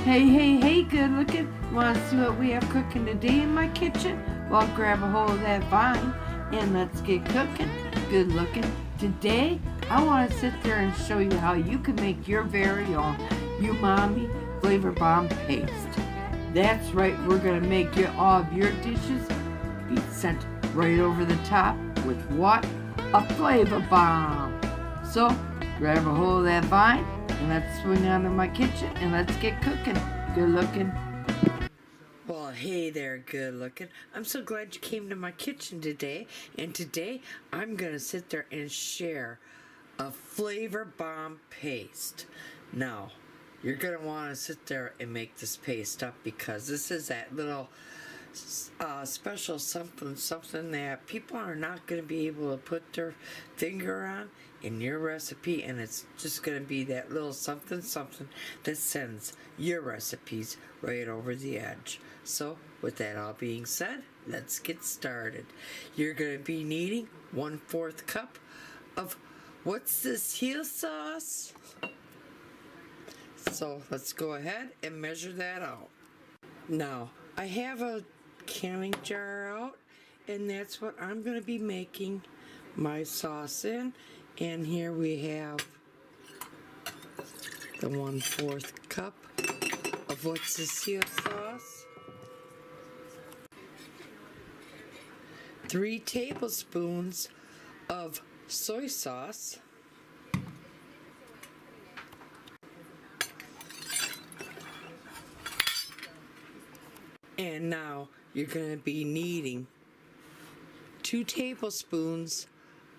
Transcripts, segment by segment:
Hey, good looking. Want to see what we have cooking today in my kitchen? Well, grab a hold of that vine and let's get cooking. Good looking. Today, I want to sit there and show you how you can make your very own Umami Flavor Bomb Paste. That's right, we're going to make all of your dishes be sent right over the top with what? A flavor bomb. So, grab a hold of that vine and let's swing on to my kitchen and let's get cooking. Good looking. Well, hey there, good looking. I'm so glad you came to my kitchen today. And today, I'm going to sit there and share a flavor bomb paste. Now, you're going to want to sit there and make this paste up because this is that little special something that people are not going to be able to put their finger on in your recipe, and it's just going to be that little something that sends your recipes right over the edge. So with that all being said, let's get started. You're going to be needing 1/4 cup of what's this here sauce. So let's go ahead and measure that out. Now I have a canning jar out, and that's what I'm going to be making my sauce in. And here we have the 1/4 cup of what's this here sauce, 3 tablespoons of soy sauce, and now you're going to be needing 2 tablespoons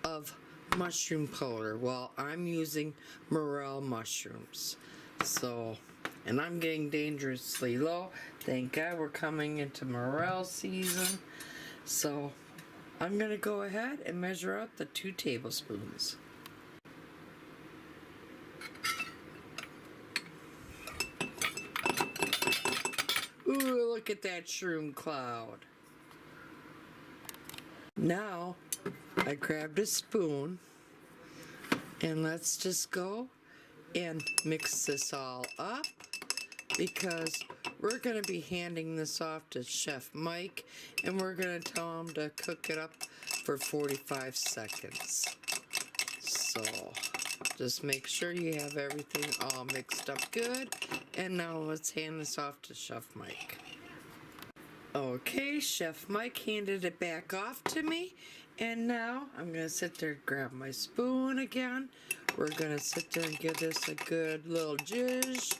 of mushroom powder. Well, I'm using MOREL mushrooms. So, and I'm getting dangerously low. Thank God we're coming into MOREL season. So, I'm going to go ahead and measure out the 2 tablespoons. Ooh, look at that shroom cloud. Now, I grabbed a spoon, and let's just go and mix this all up because we're going to be handing this off to Chef Mike, and we're going to tell him to cook it up for 45 seconds. So, just make sure you have everything all mixed up good, and now let's hand this off to Chef Mike. Okay, Chef Mike handed it back off to me, and now I'm going to sit there and grab my spoon again. We're going to sit there and give this a good little zhuzh.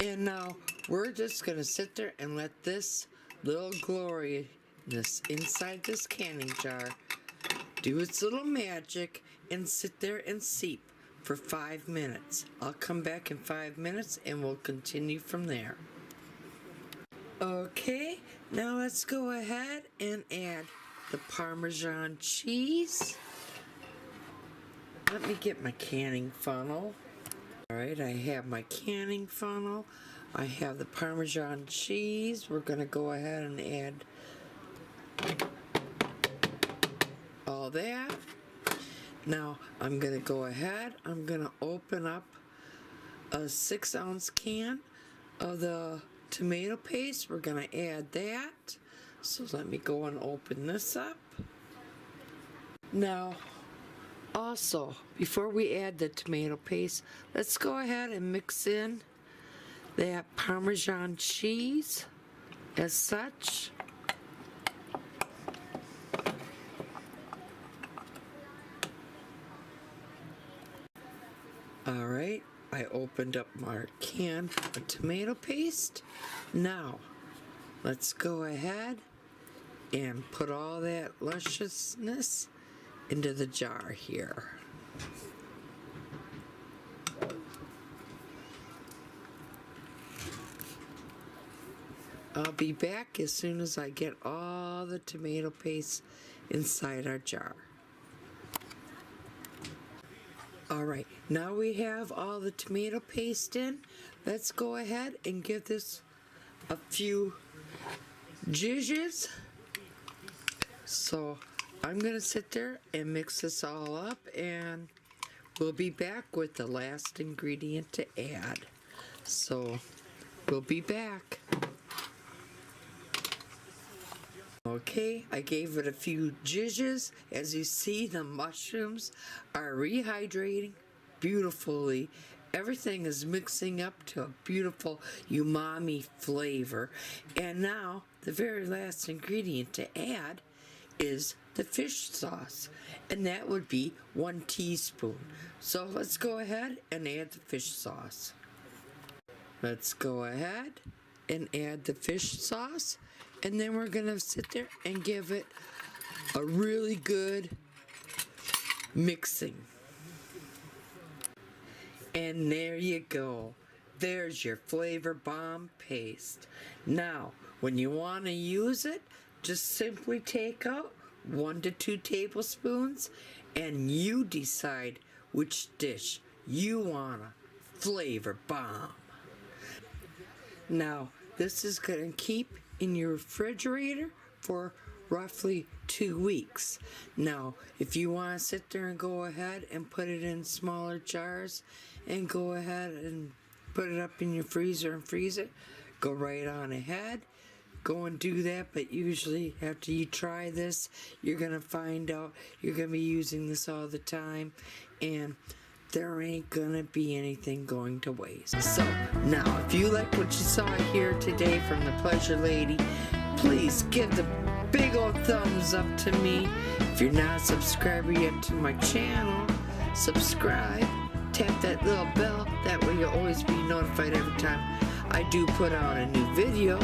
And now we're just going to sit there and let this little gloriousness inside this canning jar do its little magic and sit there and seep for 5 minutes. I'll come back in 5 minutes and we'll continue from there. Okay, now let's go ahead and add the Parmesan cheese. Let me get my canning funnel. Alright, I have my canning funnel. I have the Parmesan cheese. We're going to go ahead and add all that. Now, I'm going to go ahead. I'm going to open up a 6-ounce can of the tomato paste. We're going to add that. So let me go and open this up. Now, also, before we add the tomato paste, let's go ahead and mix in that Parmesan cheese as such. Alright, I opened up my can of tomato paste. Now, let's go ahead and put all that lusciousness into the jar here. I'll be back as soon as I get all the tomato paste inside our jar. Alright, now we have all the tomato paste in. Let's go ahead and give this a few zhuzhes. So I'm going to sit there and mix this all up, and we'll be back with the last ingredient to add. So we'll be back. Okay, I gave it a few zhuzhes. As you see, the mushrooms are rehydrating beautifully. Everything is mixing up to a beautiful umami flavor. And now, the very last ingredient to add is the fish sauce. And that would be 1 teaspoon. So let's go ahead and add the fish sauce. Let's go ahead and add the fish sauce. And then we're gonna sit there and give it a really good mixing. And there you go. There's your flavor bomb paste. Now, when you want to use it, just simply take out 1 to 2 tablespoons and you decide which dish you want to flavor bomb. Now, this is going to keep in your refrigerator for roughly 2 weeks. Now, if you want to sit there and go ahead and put it in smaller jars and go ahead and put it up in your freezer and freeze it, go right on ahead. Go and do that, but usually after you try this, you're going to find out you're going to be using this all the time, and there ain't gonna be anything going to waste. So, now, if you like what you saw here today from the Pleasure Lady, please give the big old thumbs up to me. If you're not a subscriber yet to my channel, subscribe, tap that little bell, that way you'll always be notified every time I do put out a new video.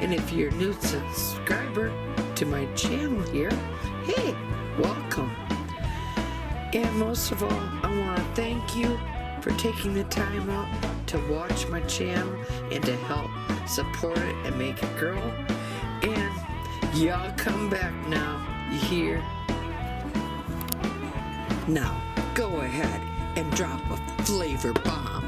And if you're a new subscriber to my channel here, hey, welcome. And most of all, I want to thank you for taking the time out to watch my channel and to help support it and make it grow. And y'all come back now, you hear? Now, go ahead and drop a flavor bomb.